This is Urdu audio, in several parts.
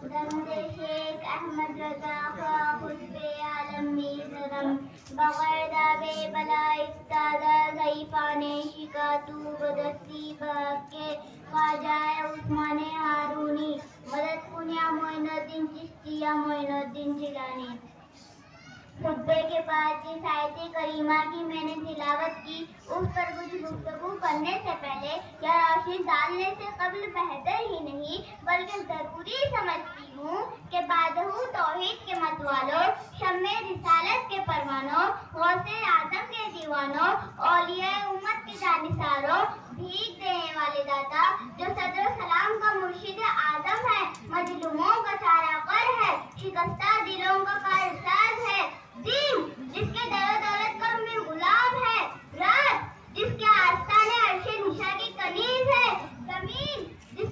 درود شیخ احمد رضا خواہ خطب عالم میزرم بغیر دعوے بلا افتادہ ضعیفان شکاتو بدستی بحق کے خواجہ عثمان ہارونی مدد کنیا معین الدین چشتی یا معین الدین جیلانی۔ خطبے کے بعد جس آیت کریمہ کی میں نے تلاوت کی اس پر کچھ گفتگو کرنے سے پہلے یا روشنی ڈالنے سے قبل بہتر ہی نہیں بلکہ ضروری سمجھتی ہوں کہ بعدہ توحید کے مت والوں، شمع رسالت کے پروانوں، غوث اعظم کے دیوانوں، اولیاء امت کے جانثاروں، بھیک دینے والے داتا جو صدر و سلام کا مرشد اعظم ہے، مظلوموں کا چارہ گر ہے، شکستہ دلوں کا کارساز ہے، دین جس کے در و دولت کا میں غلام ہے، رات جس کے آستانے عرش نشا کی کنیز ہے، زمین جس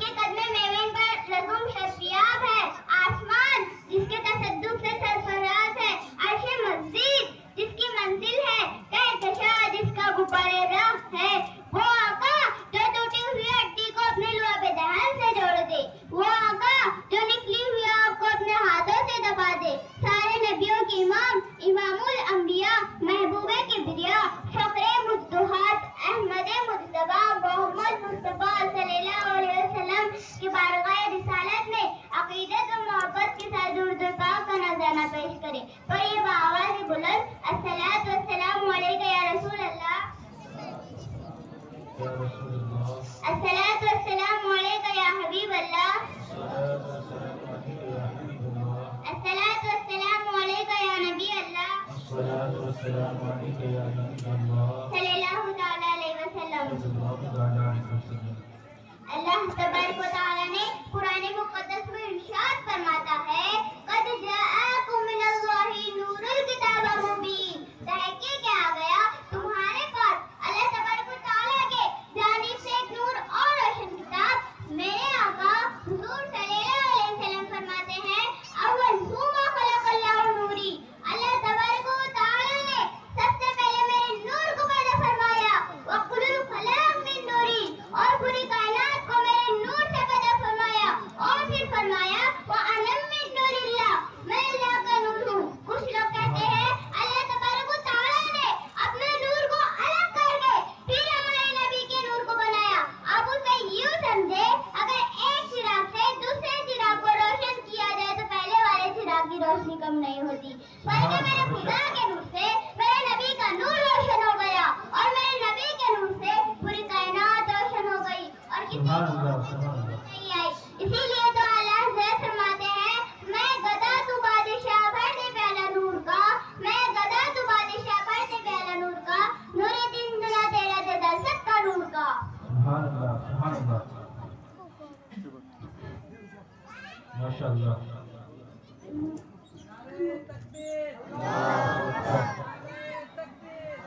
کے قدمے میوے پر لزوم شرفیاب ہے، آسمان جس کے تصدق سے سرفراز ہے، عرش مزید جس کی منزل ہے، کہکشاں جس کا غبار راہ ہے، وہ آقا جو ٹوٹی ہوئی ہڈی کو اپنے لعاب دہن سے جوڑ دے، وہ آقا جو نکلی ہوئی آگ کو اپنے ہاتھوں سے دبا دے، سارے نبیوں کے امام، امام الانبیاء، محبوب کبریا، فخر مفتوحات، احمد مجتبیٰ، محمد مصطفیٰ صلی اللہ علیہ وسلم کی بارگاہ رسالت میں عقیدت و محبت کے ساتھ درود پاک کا نذرانہ پیش کرے۔ پڑھیے بآواز بلند، الصلاۃ والسلام علیک یا رسول اللہ، الصلاۃ والسلام علیک یا حبیب اللہ، الصلاۃ والسلام علیک یا نبی اللہ، صلی اللہ تعالیٰ علیہ وسلم۔ اللہ تبارک و تعالیٰ نے قرآن مقدس میں ارشاد فرماتا ہے قد جاءکم من اللہ نور الکتاب مبین، تحقیق آ گیا تمہارے پاس اللہ تبارک و تعالیٰ کے جانب سے ایک نور اور روشن کتاب۔ میرے آقا حضور صلی اللہ علیہ وسلم فرماتے ہیں اول ما خلق اللہ نوری، اللہ تبارک و تعالیٰ نے سب سے پہلے میرے نور کو پیدا فرمایا، وَقُلُ الْخَلَاقِ مِن نُورِی، اور پوری کائنات کو میرے نور سے پیدا فرمایا، اور پھر فرمایا وَأَنَا مِن نُورِ اللَّهِ، میں اللہ کا نور ہوں۔ کچھ لوگ کہتے ہیں اللہ تبارک و تعالیٰ نے اپنے نور کو الگ کر کے پھر ہمارے نبی کے نور کو بنایا۔ آپ اسے یوں سمجھے اگر ایک چراغ سے دوسرے چراغ کو روشن کیا جائے تو پہلے والے چراغ کی روشنی کم نہیں ہوتی، بلکہ میرے خدا کے نور سے میرے نبی کا نور روشن ہو گیا، اور میرے نبی کے نور سے پوری کائنات روشن ہو گئی اور کسی نہیں آئی۔ اسی لیے تو اللہ حضرت فرماتے ہیں میں گدا تو بادشاہ بھر دے پیالہ نور کا، میں گدا تو بادشاہ بھر دے پیالہ نور کا، نور دین دنا تیرا دے در سب کا نور کا۔ سبحان اللہ، سبحان اللہ، ماشاء اللہ۔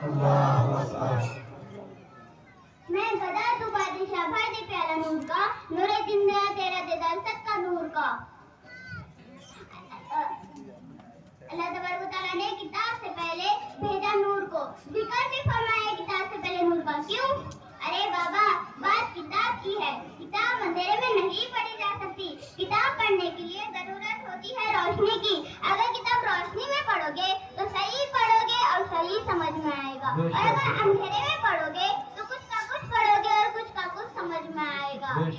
اللہ اکبر۔ میں گدا تو بادشاہ بھر دے پیالہ نور کا، نور دین دنا تیرا دے در سب کا نور کا۔ اللہ تبارک و تعالیٰ نے کتاب سے پہلے بھیجا نور کو، ذکر بھی فرمایا کتاب سے پہلے نور کا۔ کیوں؟ ارے بابا بات کتاب کی ہے، کتاب اندھیرے میں نہیں پڑھی جا سکتی، کتاب پڑھنے کے لیے ضرورت ہوتی ہے روشنی کی۔ اگر کتاب روشنی میں پڑھو گے تو صحیح پڑھو گے اور صحیح سمجھ میں آئے گا، اور اگر اندھیرے میں پڑھو گے تو کچھ کا کچھ پڑھو گے اور کچھ کا کچھ سمجھ میں آئے گا۔ اللہ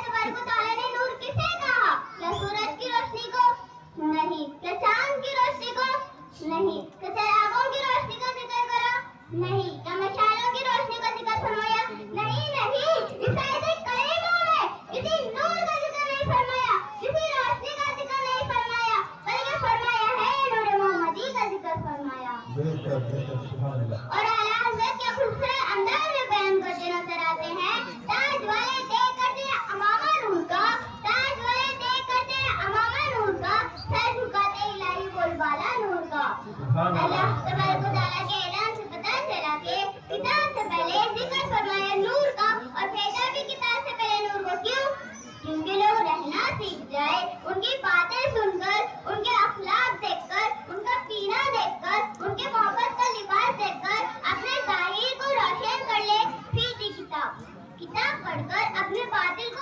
تبارک و تعالیٰ نے نور کسے کہا؟ کیا سورج کی روشنی کو؟ نہیں۔ کیا چاند کی روشنی کو؟ نہیں۔ کیا چراغوں کی روشنی کا ذکر کرا؟ نہیں۔ کیا مشالوں کی روشنی کا ذکر فرمایا؟ نہیں۔ اس آیت کریمہ میں کسی نور کا ذکر نہیں فرمایا، کسی روشنی کا ذکر نہیں فرمایا، بلکہ فرمایا ہے نور محمدی کا ذکر فرمایا۔ اور اعلیٰ حضرت کے خوبصورت انداز میں بیان کرتے نظر آتے ہیں تاج والے دیکھ کرتے امامہ نور کا، تاج والے دیکھ کرتے امامہ نور کا، سر جھکاتے الہی بول بالا نور کا۔ اللہ تبارک و تعالیٰ کے اعلان سے پتہ چلا کہ کتاب سے پہلے ذکر فرمایا نور کا، اور بھیجا بھی کتاب سے پہلے نور کو۔ کیوں؟ کیونکہ لوگ رہنا سیکھ جائے، ان کی باتیں سن کر، ان کے اخلاق دیکھ کر، ان کا پینا دیکھ کر، ان کے محبت کا لباس دیکھ کر اپنے ظاہر کو روشن کر لے۔ پھر بھی کتاب پڑھ کر اپنے باطل کو